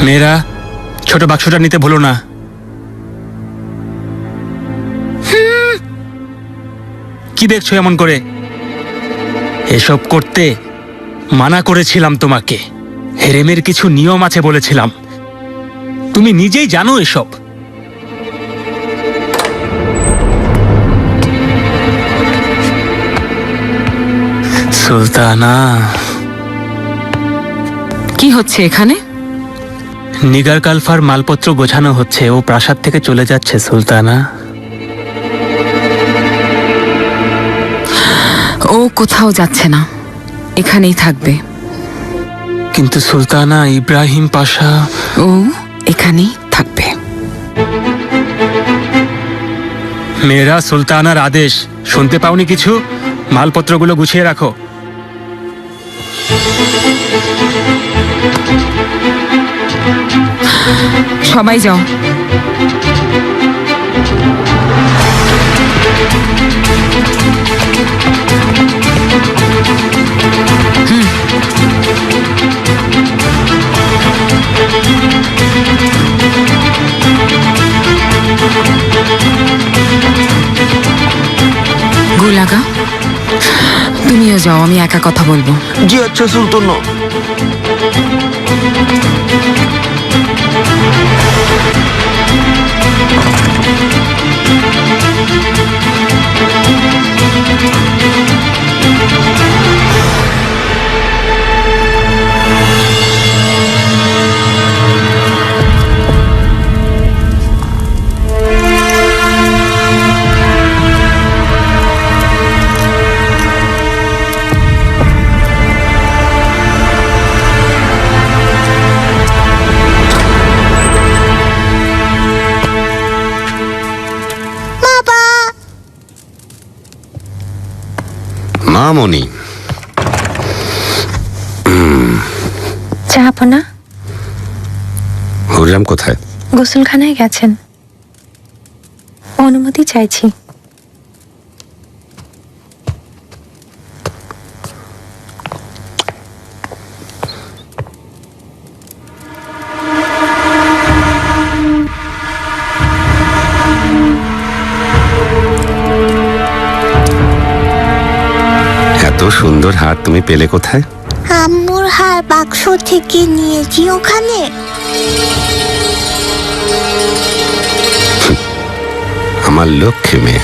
মেয়েরা, ছোট বাক্সটা নিতে ভুলো না। কি দেখছো এমন করে? এসব করতে মানা করেছিলাম তোমাকে। হেরেমের কিছু নিয়ম আছে বলেছিলাম, তুমি নিজেই জানো এসব। সুলতানা, কি হচ্ছে এখানে? নিগার কালফার মালপত্র গোছানো হচ্ছে। ও প্রাসাদ থেকে চলে যাচ্ছে সুলতানা। ও কোথাও যাচ্ছে না, এখানেই থাকবে। কিন্তু সুলতানা, ইব্রাহিম পাশা। ও এখানেই থাকবে। মেয়েরা, সুলতানার আদেশ শুনতে পাওনি কিছু? মালপত্রগুলো গুছিয়ে রাখো। সবাই যাও। গোলাগা, তুমিও যাও, আমি একা কথা বলবো। জি আচ্ছা সুলতানা। মামনি, চাহাবো না? হুররাম কোথায়? গোসলখানায় গেছেন, অনুমতি চাইছি। এত সুন্দর হার তুমি পেলে কোথায়? আম্মুর হার বাক্স থেকে নিয়েছি ওখানে। আমার লক্ষ্মী মেয়ে।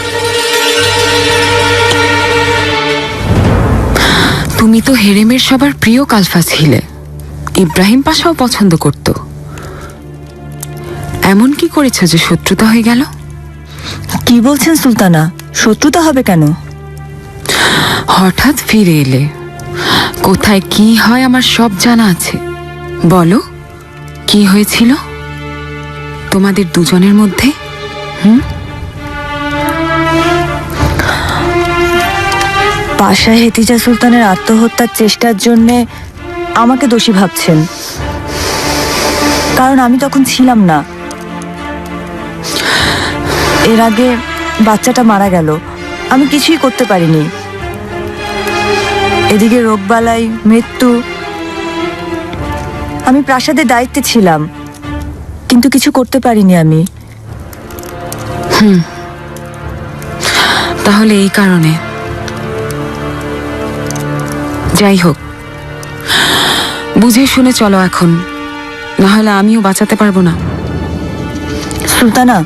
তুমি তো হেরেমের সবার প্রিয় কালফা ছিলে। ইব্রাহিম পাশাও পছন্দ করত। এমন কি করেছ যে শত্রুতা হয়ে গেল? কি বলছেন সুলতানা? শত্রুতা হবে কেন? হঠাৎ ফিরে এলে, কোথায় কি হয় আমার সব জানা আছে। বলো, কি হয়েছিল তোমাদের দুজনের মধ্যে? পাশা হেতিজা সুলতানের আত্মহত্যার চেষ্টার জন্য আমাকে দোষী ভাবছেন, কারণ আমি তখন ছিলাম না। এর আগে বাচ্চাটা মারা গেল, আমি কিছুই করতে পারিনি। এদিকে রোগবালাই, মৃত্যু। আমি প্রাসাদের দায়িত্বে ছিলাম, কিন্তু কিছু করতে পারিনি আমি। তাহলে এই কারণে। যাই হোক, বুঝে শুনে চলো এখন, নাহলে আমিও বাঁচাতে পারবো না। সুলতানা,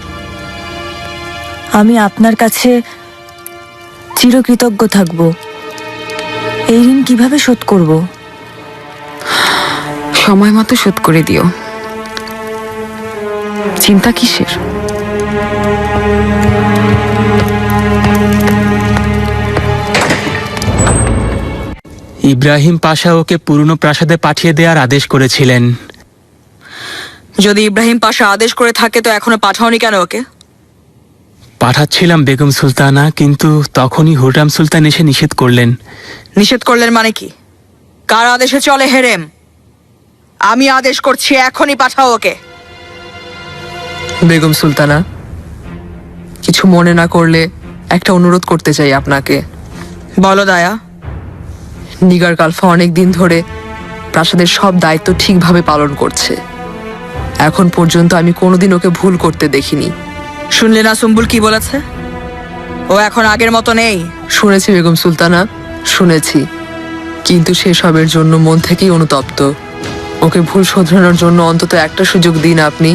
আমি আপনার কাছে চিরকৃতজ্ঞ থাকব। এই ঋণ কিভাবে শোধ করব? সময় মতো শোধ করে দিও। চিন্তা কিসের? ইব্রাহিম পাশা ওকে পুরনো প্রাসাদে পাঠিয়ে দেওয়ার আদেশ করেছিলেন। যদি ইব্রাহিম পাশা আদেশ করে থাকে তো এখনো পাঠাওনি কেন ওকে? পাঠাচ্ছিলাম বেগম সুলতানা, কিন্তু তখনই হুররাম সুলতান এসে নিষেধ করলেন। নিষেধ করলেন মানে কি? কার আদেশে চলে হেরেম? আমি আদেশ করছি, এখনই পাঠাও ওকে। বেগম সুলতানা, কিছু মনে না করলে একটা অনুরোধ করতে চাই আপনাকে। বলো দায়া। নিগার কালফা অনেক দিন ধরে প্রাসাদের সব দায়িত্ব ঠিকভাবে পালন করছে। এখন পর্যন্ত আমি কোনোদিন ওকে ভুল করতে দেখিনি। শুনলে না সুম্বুল কি বলেছে? ও এখন আগের মতো নেই। শুনেছি বেগম সুলতানা, শুনেছি, কিন্তু সেসবের জন্য মন থেকেই অনুতপ্ত। ওকে ভুল শোধরানোর জন্য অন্তত একটা সুযোগ দিন আপনি।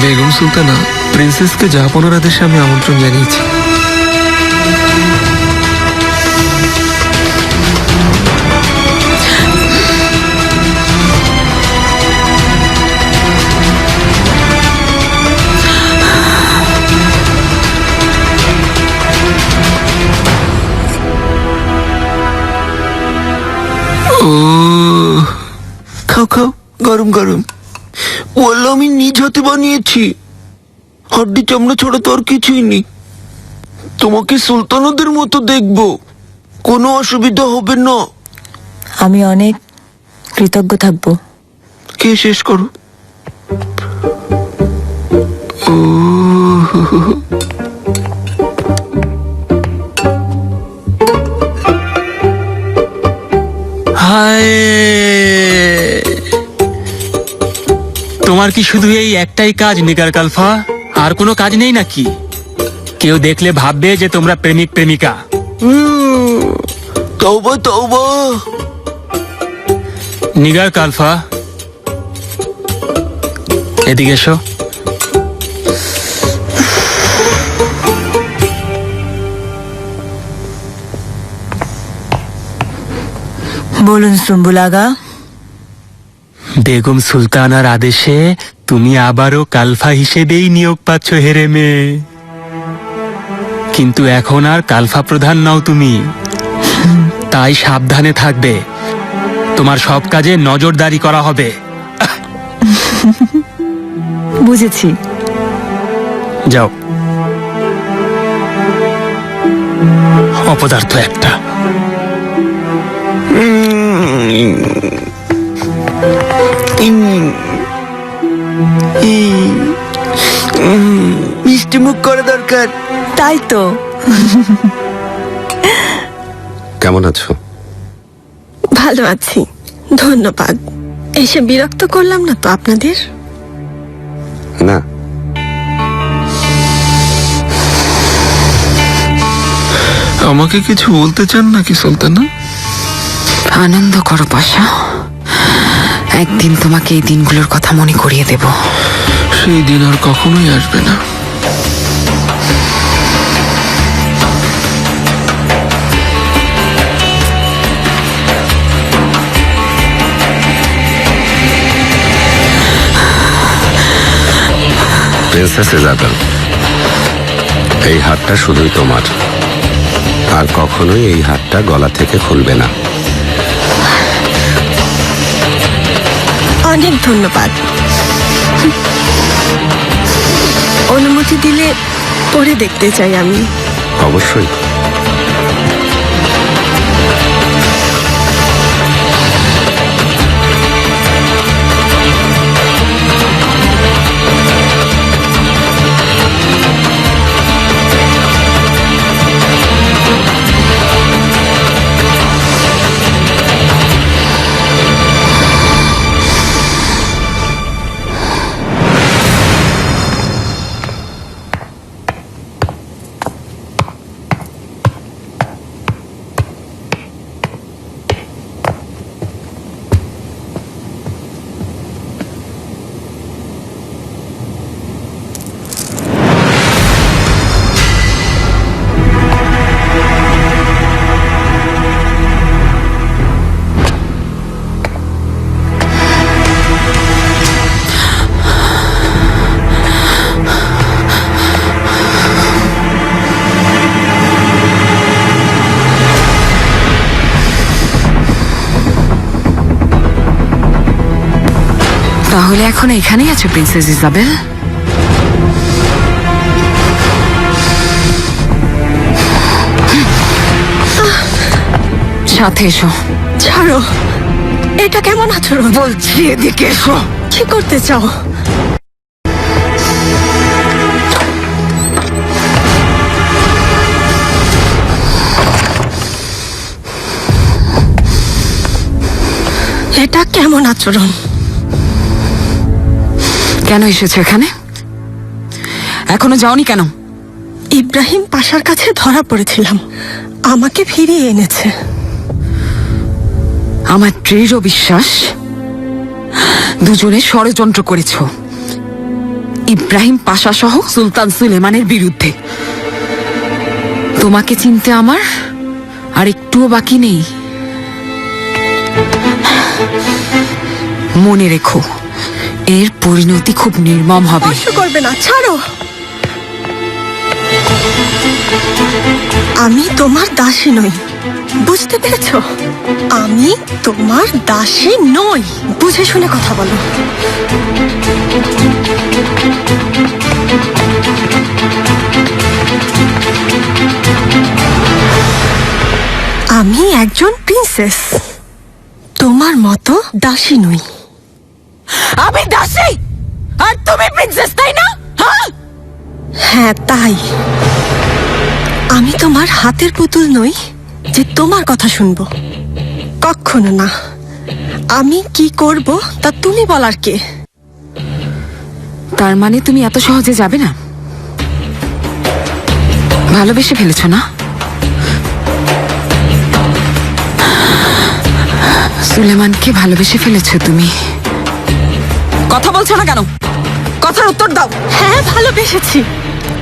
বেগম সুলতানা, প্রিন্সেসকে জাহাপনার আদেশে আমি আমন্ত্রণ জানিয়েছি। ও খাও খাও, গরম গরম। বললো আমি নিজ হাতে বানিয়েছি, হাড্ডি চামড়া ছাড়া তো আর কিছুই নেই। তোমাকে সুলতানদের মতো দেখবো, কোনো অসুবিধা হবে না। আমি অনেক কৃতজ্ঞ থাকবো। কে শেষ করো। ও হায়, তোমার কি শুধু এই একটাই কাজ নিগার কালফা? আর কোনো কাজ নেই নাকি? কেউ দেখলে ভাববে যে তোমরা প্রেমিক প্রেমিকা। তওবা তওবা। নিগার কালফা, এদিকে এসো। বলুন সুম্বুল আগা। বেগম সুলতানার আদেশে তুমি আবারও কালফা হিসেবেই নিয়োগ পাচ্ছ হেরেমে। কিন্তু এখন আর কালফা প্রধান নও তুমি, তাই সাবধানে থাকবে। তোমার সব কাজে নজরদারি করা হবে। বুঝেছি। যাও। অপদার্থ একটা। মিষ্টি মুখ করা দরকার। তাই তো। কেমন আছো? ভালো আছি, ধন্যবাদ। এসে বিরক্ত করলাম না তো আপনাদের? না, আমাকে কিছু বলতে চান নাকি সুলতানা? আনন্দ করো পাশা, একদিন তোমাকে এই দিনগুলোর কথা মনে করিয়ে দেব। সেই দিন আর কখনোই আসবে না। প্রিন্সেস ইজাবেল, এই হাতটা শুধুই তোমার, আর কখনোই এই হাতটা গলা থেকে খুলবে না। অনেক ধন্যবাদ। অনুমতি দিলে পরে দেখতে চাই আমি। অবশ্যই। তাহলে এখন এখানেই আছো প্রিন্সেস ইজাবেল? সাথে এসো। ছাড়ো, এটা কেমন আচরণ? বলছি এদিকে এসো। কি করতে চাও? এমন আচরণ? কেন এসেছো এখানে? এখনো যাওনি কেন? ইব্রাহিম পাশার কাছে ধরা পড়েছিলাম, আমাকে ফিরিয়ে এনেছে। আমার দৃঢ় বিশ্বাস দুজনে ষড়যন্ত্র করেছ ইব্রাহিম পাশা সহ সুলতান সুলেমানের বিরুদ্ধে। তোমাকে চিনতে আমার আর একটুও বাকি নেই। মনে রেখো, এর পরিণতি খুব নির্মম হবে। স্পর্শ করবে না, ছাড়ো। আমি তোমার দাসী নই, বুঝতে পেরেছ? আমি তোমার দাসী নই। বুঝে শুনে কথা বলো। আমি একজন প্রিন্সেস, তোমার মতো দাসী নই। আমি দাসী আর তুমি প্রিন্সেস, তাই না? হ্যাঁ, তাই। আমি তোমার হাতের পুতুল নই যে তোমার কথা শুনবো, কখনো না। আমি কি করব তা তুমি বলার কে? তার মানে তুমি এত সহজে যাবে না? ভালোবেসে ফেলেছ না? সুলেমানকে ভালোবেসে ফেলেছ তুমি। কথা বলছো না কেন? কথার উত্তর দাও। হ্যাঁ, ভালোবেসেছি।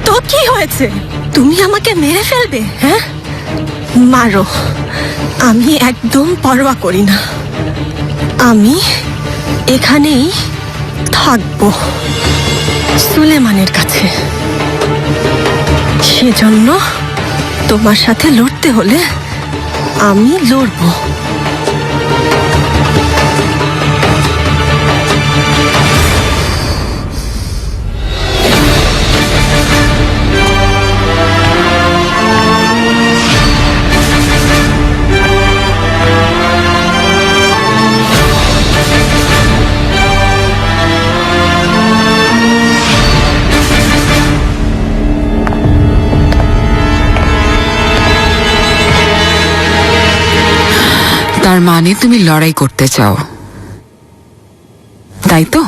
তো কি হয়েছে? তুমি আমাকে মেরে ফেলবে? হ্যাঁ, মারো, আমি একদম পরোয়া করি না। আমি এখানেই থাকবো সুলেমানের কাছে। সেজন্য তোমার সাথে লড়তে হলে আমি লড়বো। তার মানে তুমি লড়াই করতে চাও, তাই তো?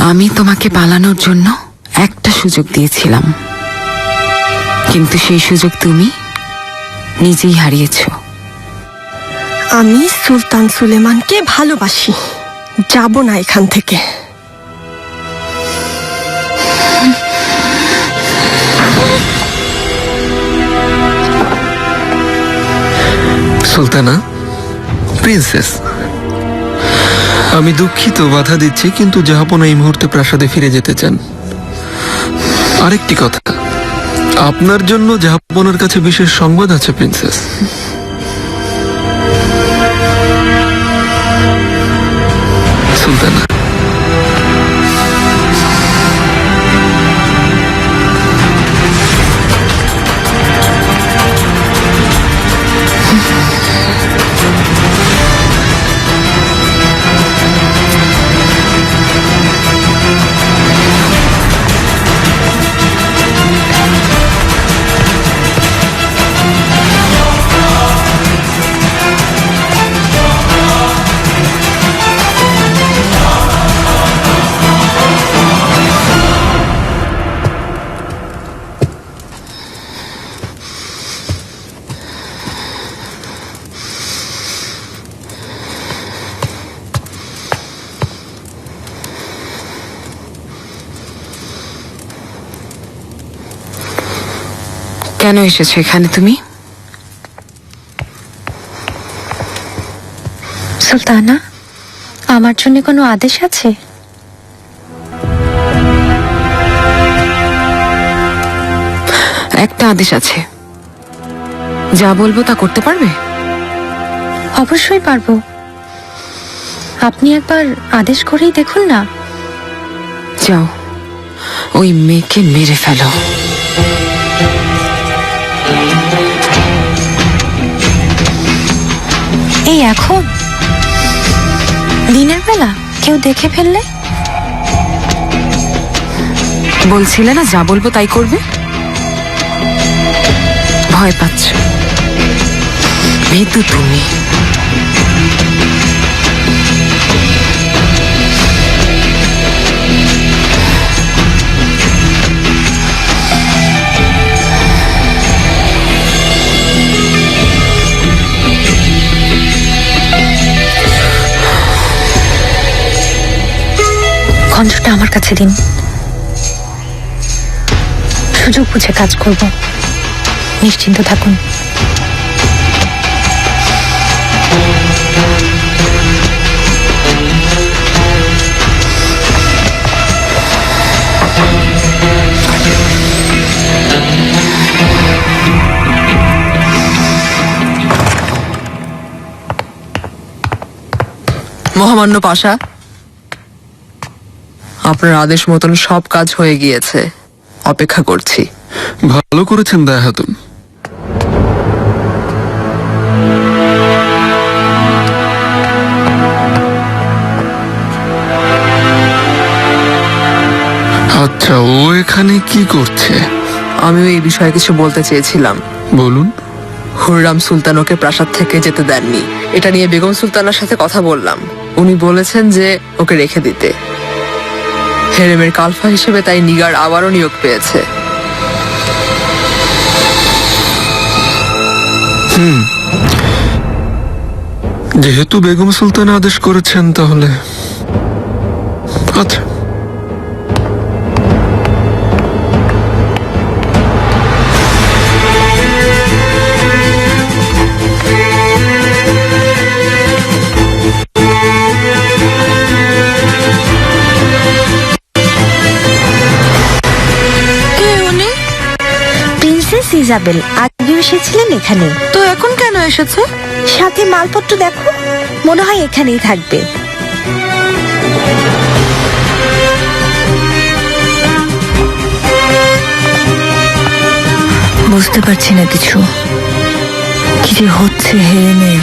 আমি তোমাকে পালানোর জন্য একটা সুযোগ দিয়েছিলাম, কিন্তু সেই সুযোগ তুমি নিজেই হারিয়েছ। আমি সুলতান সুলেমানকে ভালোবাসি, যাব না এখান থেকে। সুলতানা, প্রিন্সেস, আমি দুঃখিত বাধা দিচ্ছি, কিন্তু জাহাপনা এই মুহূর্তে প্রাসাদে ফিরে যেতে চান। আরেকটি কথা, আপনার জন্য জাহাপনার কাছে বিশেষ সংবাদ আছে প্রিন্সেস। সুলতানা, কেন এসেছো এখানে তুমি? সুলতানা, আমার জন্য কোনো আদেশ আছে? একটা আদেশ আছে, যা বলবো তা করতে পারবে? অবশ্যই পারবো। আপনি একবার আদেশ করেই দেখুন না। যাও, ওই মেয়েকে মেরে ফেলো। এই এখন দিনের বেলা কেউ দেখে ফেললে? বলছিলে না যা বলবো তাই করবে? ভয় পাচ্ছ? ভীতু তুমি। খঞ্জটা আমার কাছে দিন, সুযোগ বুঝে কাজ করব, নিশ্চিন্ত থাকুন। মহামান্য পাশা, আপনার আদেশ মতন সব কাজ হয়ে গিয়েছে, অপেক্ষা করছি। ভালো করেছেন দায়া হাতুন। আচ্ছা, ও এখানে কি করছে? আমিও এই বিষয়ে কিছু বলতে চেয়েছিলাম। বলুন। হুররাম সুলতান ওকে প্রাসাদ থেকে যেতে দেননি। এটা নিয়ে বেগম সুলতানার সাথে কথা বললাম। উনি বলেছেন যে ওকে রেখে দিতে। হেরেমের কালফা হিসেবে তাই নিগার আবারও নিয়োগ পেয়েছে। যেহেতু বেগম সুলতান আদেশ করেছেন তাহলে আচ্ছা। প্রিন্সেস ইজাবেল আগে এসেছিলেন এখানে, তো এখন কেন এসেছে? সাথে মালপত্র দেখো, মনে হয় এখানেই থাকবে। বুঝতে পারছি না কিছু, কি যে হচ্ছে হেরেমে।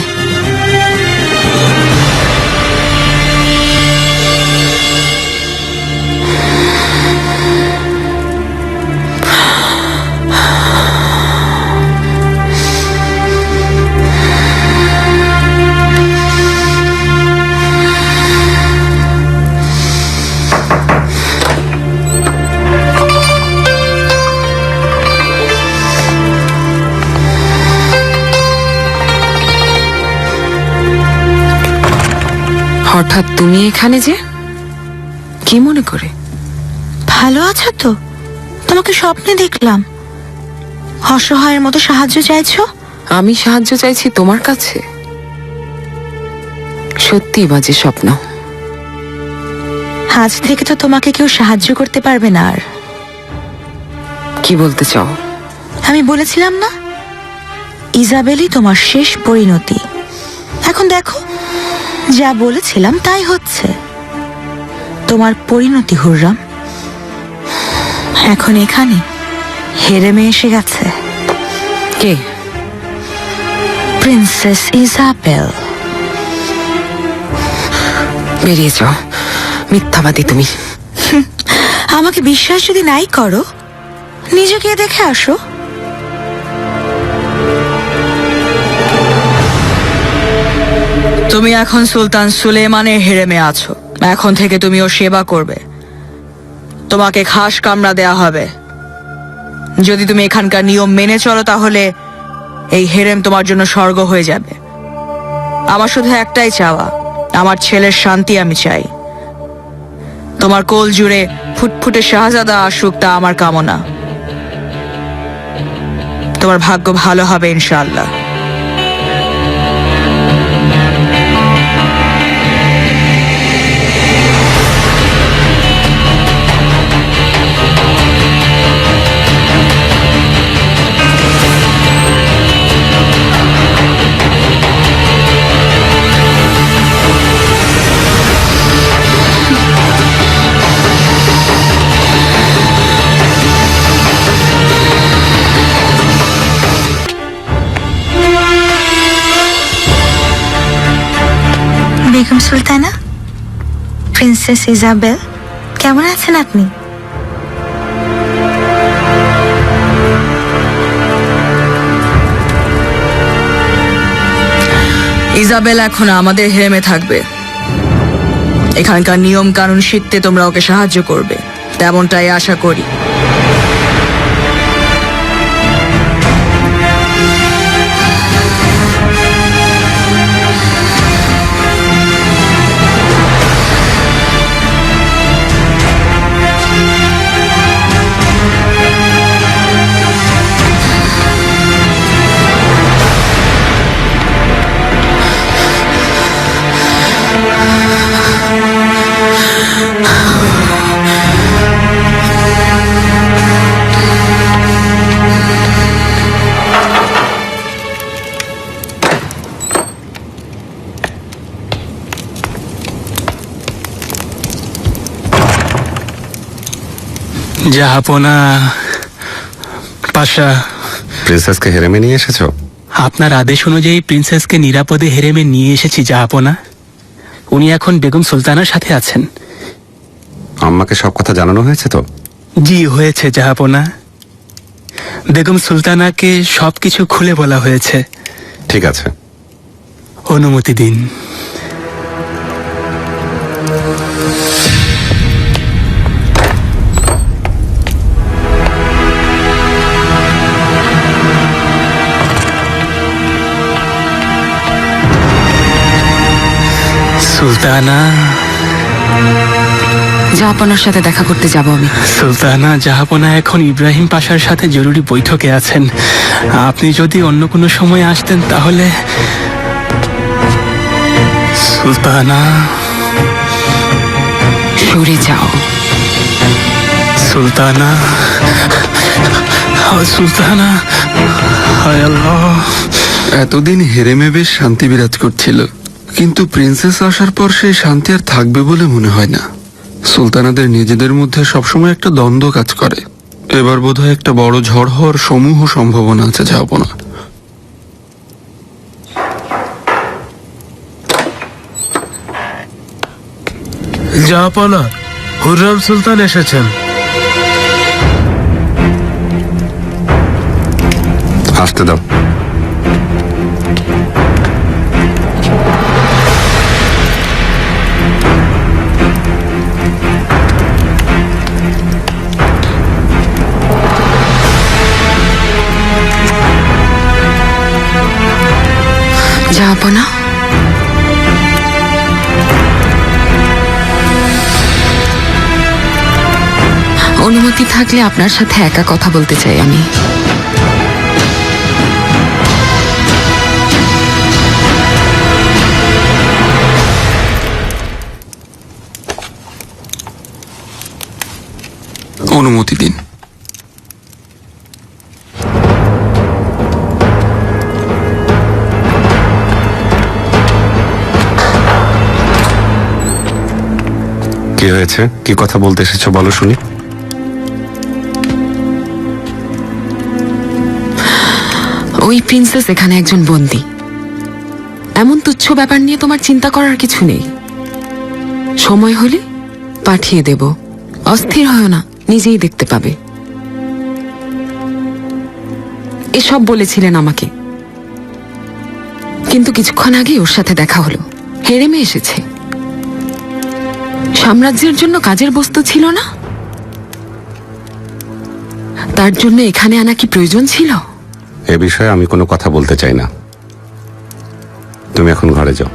হঠাৎ তুমি এখানে যে, কি মনে করে? ভালো আছো তো? তোমাকে স্বপ্নে দেখলাম, অসহায়ের মতো সাহায্য চাইছো। আমি সাহায্য চাইছি তোমার কাছে? সত্যি বাজে স্বপ্ন। আজ থেকে তো তোমাকে কেউ সাহায্য করতে পারবে না আর। কি বলতে চাও? আমি বলেছিলাম না, ইজাবেলই তোমার শেষ পরিণতি। এখন দেখো, যা বলেছিলাম তাই হচ্ছে। তোমার পরিণতি হুররাম এখন এখানে হেরেমে এসে গেছে। কে? Princess Isabel. বেরিয়ে যাও, মিথ্যাবাদী তুমি। আমাকে বিশ্বাস যদি নাই করো, নিজেকে দেখে আসো। তুমি এখন সুলতান সুলেমানের হেরেমে আছো। এখন থেকে তুমি ওর সেবা করবে। তোমাকে খাস কামরা দেয়া হবে। যদি তুমি এখানকার নিয়ম মেনে চলো তাহলে এই হেরেম তোমার জন্য স্বর্গ হয়ে যাবে। আমার শুধু একটাই চাওয়া, আমার ছেলের শান্তি আমি চাই। তোমার কোল জুড়ে ফুটফুটে শাহজাদা আসুক, তা আমার কামনা। তোমার ভাগ্য ভালো হবে ইনশাআল্লাহ। বেগম সুলতানা, প্রিন্সেস ইজাবেল, কেমন আছেন আপনি? ইজাবেল এখন আমাদের হেরেমে থাকবে। এখানকার নিয়ম কানুন শিখতে তোমরা ওকে সাহায্য করবে, তেমনটাই আশা করি। জাহাপনা পাশা, প্রিন্সেসকে হেরেমে নিয়ে এসেছো? আপনার আদেশ অনুযায়ী প্রিন্সেসকে নিরাপদে হেরেমে নিয়ে এসেছি জাহাপনা। উনি এখন বেগম সুলতানার সাথে আছেন। আম্মাকে সব কথা জানানো হয়েছে তো? জি হয়েছে জাহাপনা। বেগম সুলতানাকে সবকিছু খুলে বলা হয়েছে। ঠিক আছে। অনুমতি দিন। সুলতানা, জাহাপনার সাথে দেখা করতে যাব আমি। সুলতানা, জাহাপনা এখন ইব্রাহিম পাশার সাথে জরুরি বৈঠকে আছেন। আপনি যদি অন্য কোনো সময় আসতেন তাহলে। সুলতানা, সরে যাও। সুলতানা, সুলতানা, হায় আল্লাহ। এতদিন হেরেমে বেশ শান্তি বিরাজ করছিল, কিন্তু প্রিন্সেস আসার পর সেই শান্তি আর থাকবে বলে মনে হয় না। সুলতানাদের নিজেদের মধ্যে সবসময় একটা দ্বন্দ্ব কাজ করে। এবার বোধহয় একটা বড় ঝড় হওয়ার সমূহ সম্ভাবনা আছে জাহাপনা। জাহাপনা, হুররাম সুলতান এসেছেন। আসতে দাও। জাহাপনা, অনুমতি থাকলে আপনার সাথে একা কথা বলতে চাই আমি। অনুমতি দিন। কি হয়েছে? কি কথা বলতে এসেছো বলো শুনি। ওই প্রিন্সেস এখানে একজন বন্দী। এমন তুচ্ছ ব্যাপার নিয়ে তোমার চিন্তা করার কিছু নেই। সময় হলে পাঠিয়ে দেব। অস্থির হয় না, নিজেই দেখতে পাবে। এসব বলেছিলেন আমাকে, কিন্তু কিছুক্ষণ আগে ওর সাথে দেখা হলো। হেরেমে এসেছে। সাম্রাজ্যের জন্য কাজের বস্তু ছিল না? তার জন্য এখানে আনা কি প্রয়োজন ছিল? এ বিষয়ে আমি কোনো কথা বলতে চাই না। তুমি এখন ঘরে যাও।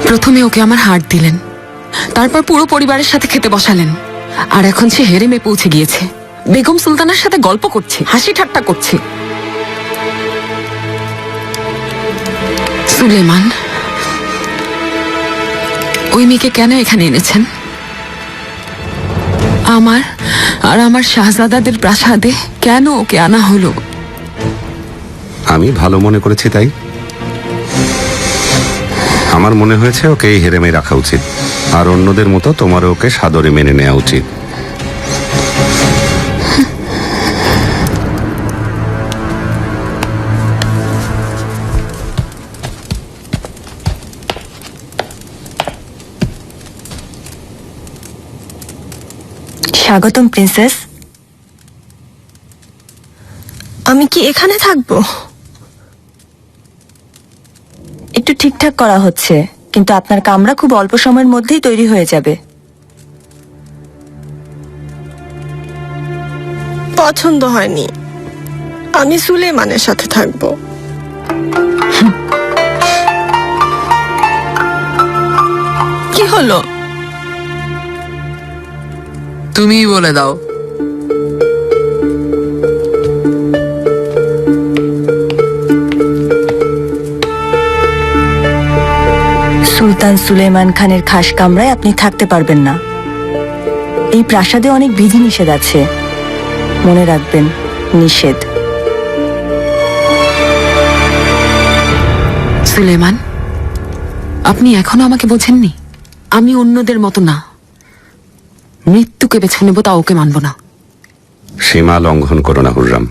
প্রথমে ওকে আমার হার দিলেন, তারপর পুরো পরিবারের সাথে খেতে বসালেন, আর এখন সে হেরেমে পৌঁছে গিয়েছে। বেগম সুলতানার সাথে গল্প করছে, হাসি ঠাট্টা করছে। সুলেমান, ওই মেয়েকে কেন এখানে এনেছেন? আমার আর আমার শাহজাদাদের প্রাসাদে কেন ওকে আনা হলো? আমি ভালো মনে করেছি তাই। আমার মনে হয়েছে ওকে এই হেরেমে রাখা উচিত, আর অন্যদের মতো তোমারও ওকে সাদরে মেনে নেওয়া উচিত। স্বাগতম প্রিন্সেস। আমি কি এখানে থাকবো? একটু ঠিকঠাক করা হচ্ছে, কিন্তু আপনার কামরা খুব অল্প সময়ের মধ্যেই তৈরি হয়ে যাবে। পছন্দ হয়নি। আমি সুলেমানের সাথে থাকবো। কি হলো? তুমিই বলে দাও। সুলতান সুলেমান খানের খাস কামরায় আপনি থাকতে পারবেন না। এই প্রাসাদে অনেক বিধিনিষেধ আছে, মনে রাখবেন, নিষেধ। সুলেমান, আপনি এখনো আমাকে বোঝেননি? আমি অন্যদের মতো না, মৃত্যুকে বেছে নেব, তা ওকে মানব না। সীমা লঙ্ঘন করো না হুররাম।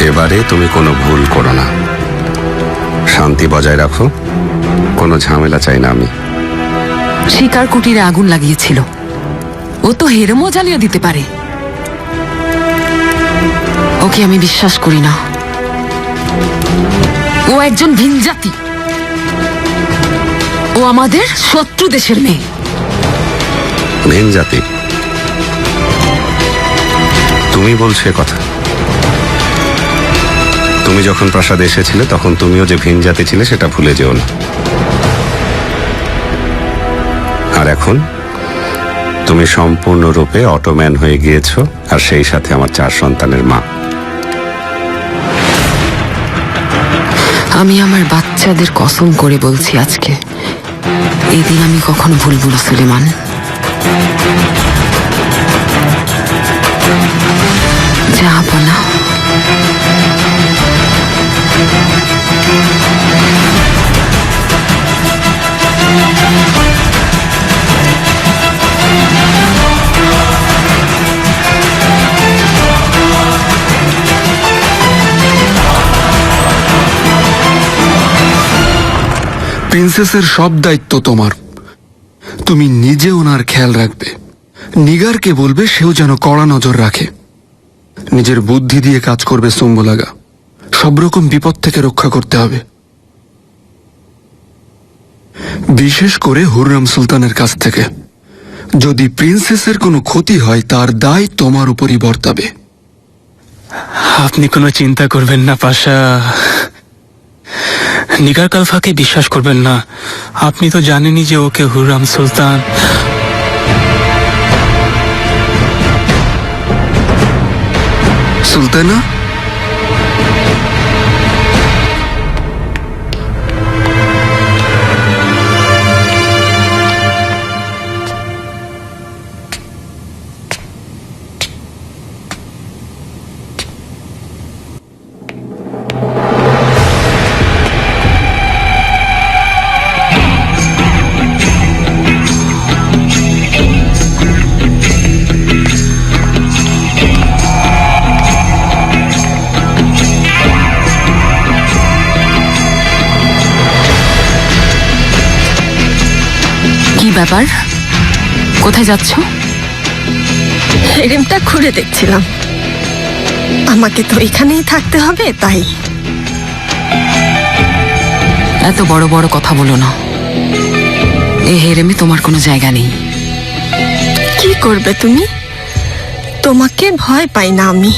এবারে তুমি কোনো ভুল করো না, শান্তি বজায় রাখো, কোনো ঝামেলা চাই না আমি। শিকার কুটিরে আগুন লাগিয়েছিল, ও তো হেরেমও জ্বালিয়ে দিতে পারে। ওকে আমি বিশ্বাস করি না। ও একজন ভিনজাতি, ও আমাদের শত্রু দেশের মেয়ে। ভিন জাতি? তুমি বলছো এ কথা? তুমি যখন প্রাসাদে এসেছিলে তখন তুমিও যে ভিন জাতি ছিলে সেটা ভুলে যেও না। আর এখন তুমি সম্পূর্ণরূপে অটোম্যান হয়ে গিয়েছো, আর সেই সাথে আমার 4 সন্তানের মা। আমি আমার বাচ্চাদের কসম করে বলছি, আজকে এই দিন আমি কখনো ভুলব না সুলেমান। যাব না। প্রিন্সেসের সব দায়িত্ব তোমার। তুমি নিজে ওনার খেয়াল রাখবে। নিগারকে বলবে সেও যেন কড়া নজর রাখে। নিজের বুদ্ধি দিয়ে কাজ করবে সুম্বুলাগা। সব রকম বিপদ থেকে রক্ষা করতে হবে, বিশেষ করে হুররাম সুলতানের কাছ থেকে। যদি প্রিন্সেসের কোনো ক্ষতি হয় তার দায় তোমার উপরই বর্তাবে। আপনি কোনো চিন্তা করবেন না পাশা। নিগার কালফাকে বিশ্বাস করবেন না। আপনি তো জানেনই যে ওকে হুররাম সুলতান। সুলতানা, কি ব্যাপার, কোথায় যাচ্ছ? হেরেমটা ঘুরে দেখছিলাম। আমাকে তো এখানেই থাকতে হবে, তাই। এত বড় বড় কথা বলো না। এ হেরেমে তোমার কোনো জায়গা নেই। কি করবে তুমি? তোমাকে ভয় পাই না আমি।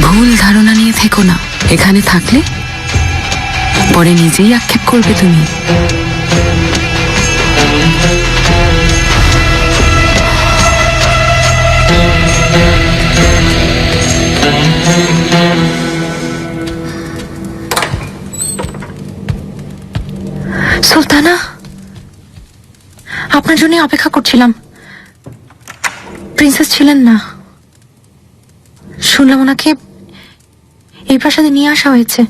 ভুল ধারণা নিয়ে থেকো না। এখানে থাকলে পরে নিজেই আক্ষেপ করবে তুমি। সুলতানা, আপনার জন্য অপেক্ষা করছিলাম। প্রিন্সেস ছিলেন না, শুনলাম ওনাকে এই প্রাসাদে নিয়ে আসা হয়েছে।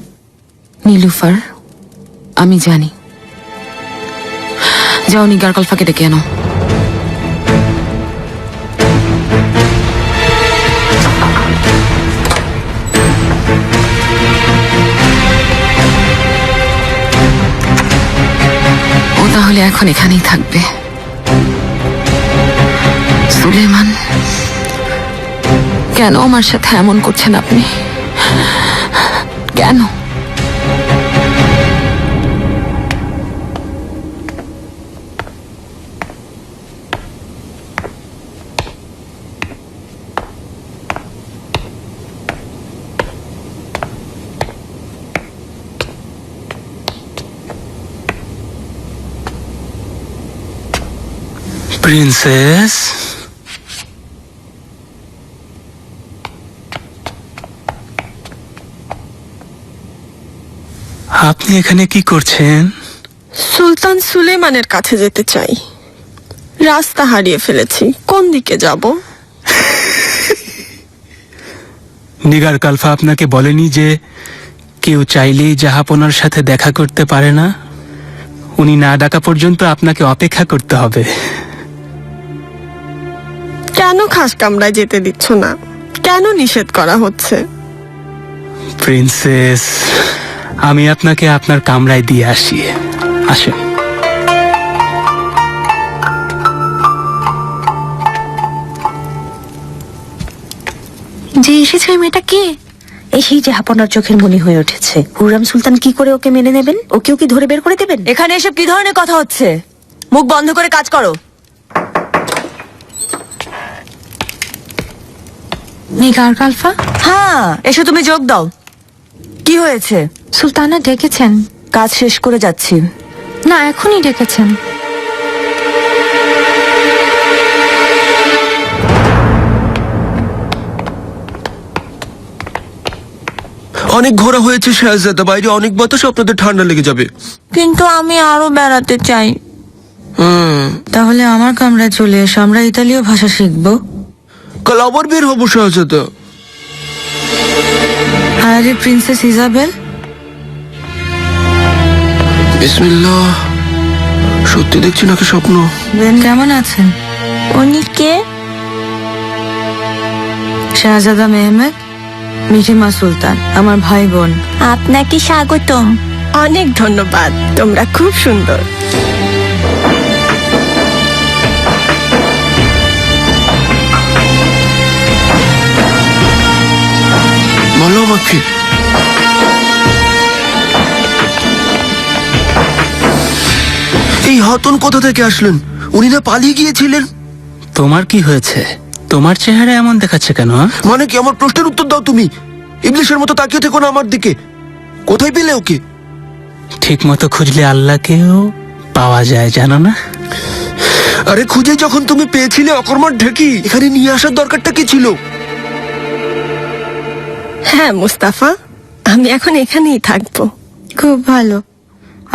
নীলুফার, আমি জানি। যাও নিগার কালফাকে ডেকে আনো। এখন এখানেই থাকবে। সুলেমান, কেন আমার সাথে এমন করছেন আপনি? কেন? প্রিন্সেস, আপনি এখানে কি করছেন? সুলতান সুলেমানের কাছে যেতে চাই। রাস্তা হারিয়ে ফেলেছি, কোন দিকে যাব? নিগার কালফা আপনাকে বলেনি যে কেউ চাইলেই জাহাপনার সাথে দেখা করতে পারে না? উনি না ডাকা পর্যন্ত আপনাকে অপেক্ষা করতে হবে। কেন খাস কামরায় যেতে দিচ্ছ না? কেন নিষেধ করা হচ্ছে? প্রিন্সেস, আমি আপনাকে আপনার কামরায় দিয়ে আসি। আসুন। যে এসেছে ওই মেয়েটা কে? এসেই যে আপনার চোখের মনি হয়ে উঠেছে। হুররাম সুলতান কি করে ওকে মেনে নেবেন? ওকেও কি ধরে বের করে দেবেন? এখানে এসব কি ধরনের কথা হচ্ছে? মুখ বন্ধ করে কাজ করো। নিগার কালফা, হ্যাঁ, এসো তুমি যোগ দাও। কি হয়েছে? সুলতানা ডেকেছেন? কাজ শেষ করে যাচ্ছি। না, এখনই ডেকেছেন। অনেক ঘোরা হয়েছে শাহজাদা, বাইরে অনেক বাতাস, আপনাদের ঠান্ডা লেগে যাবে। কিন্তু আমি আরো বেড়াতে চাই। হুম, তাহলে আমার কামরায় চলে এসো, আমরা ইতালীয় ভাষা শিখবো। কাল আবার বের হবো শাহজাদা। আরে প্রিন্সেস ইজাবেল, বিসমিল্লাহ। সত্যি দেখছি নাকি স্বপ্ন? কেমন আছেন? উনি কে? শাহজাদা মেহমেদ, মিঠিমা সুলতান, আমার ভাই বোন। আপনাকে স্বাগতম। অনেক ধন্যবাদ, তোমরা খুব সুন্দর। বলো আমাকে। এই হতন কোথা থেকে আসলেন? উনি না পালিয়ে গিয়েছিলেন? তোমার কি হয়েছে? তোমার চেহারা এমন দেখাচ্ছে কেন? মানে কি? আমার প্রশ্নের উত্তর দাও তুমি। ইবলিশের মতো তাকিয়ে থেকো না আমার দিকে। কোথায় পেলে ওকে? ঠিক মতো খুঁজলে আল্লাহকেও পাওয়া যায়, জানো না? আরে খুঁজে যখন তুমি পেয়েছিলে অকর্মার ঢেকি, এখানে নিয়ে আসার দরকারটা কি ছিল? হ্যাঁ মুস্তাফা, আমি এখন এখানেই থাকবো। খুব ভালো,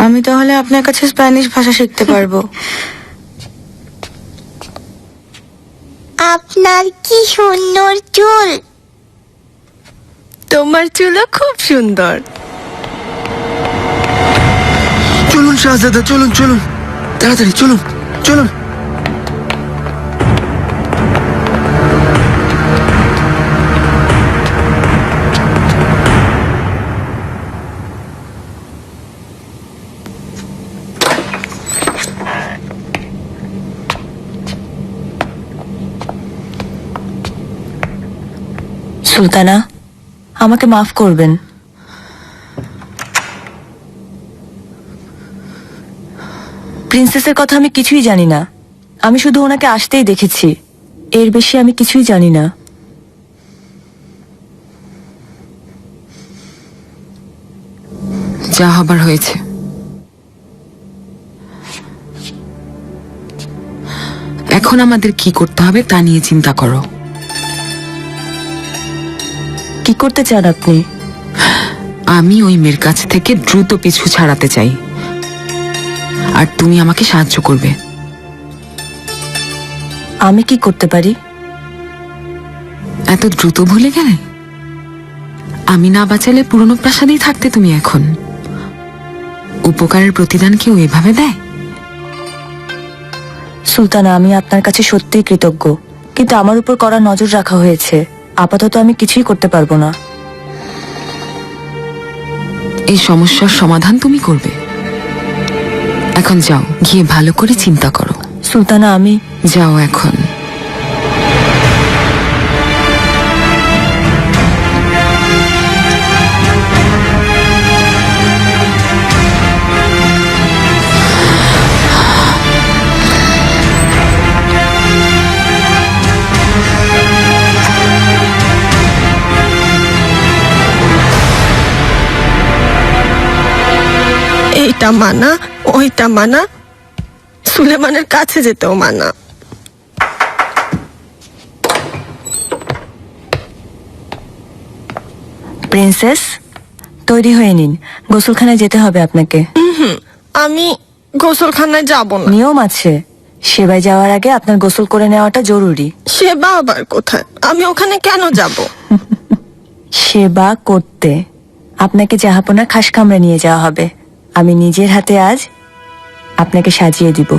আমি তাহলে আপনার কাছে স্প্যানিশ ভাষা শিখতে পারবো। আপনার কি সুন্দর চুল। তোমার চুলও খুব সুন্দর। চলুন শাহজাদা, চলুন চলুন, তাড়াতাড়ি চলুন চলুন। সুলতানা, আমাকে মাফ করবেন। প্রিন্সেসের কথা আমি কিছুই জানি না। আমি শুধু ওনাকে আসতেই দেখেছি, এর বেশি আমি কিছুই জানি না। যা হবার হয়েছে। এখন আমাদের কি করতে হবে তা নিয়ে চিন্তা করো। কি করতে চান আপনি? আমি ওই মেয়ের কাছ থেকে দ্রুত পিছু ছাড়াতে চাই, আর তুমি আমাকে সাহায্য করবে। আমি কি করতে পারি? এত দ্রুত ভুলে গেলে? আমি না বাঁচালে পুরনো প্রাসাদেই থাকতে তুমি এখন। উপকারের প্রতিদান কেউ এভাবে দেয়? সুলতানা, আমি আপনার কাছে সত্যিই কৃতজ্ঞ, কিন্তু আমার উপর কড়া নজর রাখা হয়েছে। আপাতত আমি কিছুই করতে পারবো না। এই সমস্যার সমাধান তুমি করবে, এখন যাও, গিয়ে ভালো করে চিন্তা করো। সুলতানা, আমি যাও এখন। এইটা মানা, ওইটা মানা, সুলেমানের কাছে যেতেও মানা। প্রিন্সেস, তৈরি হয়ে নিন, গোসলখানায় যেতে হবে আপনাকে। আমি গোসলখানায় যাব না। নিয়ম আছে, সেবায় যাওয়ার আগে আপনার গোসল করে নেওয়াটা জরুরি। সেবা আবার কোথায়? আমি ওখানে কেন যাব? সেবা করতে আপনাকে জাহাপনার খাস কামরা নিয়ে যাওয়া হবে। আমি নিজের হাতে আজ আপনাকে সাজিয়ে দিব।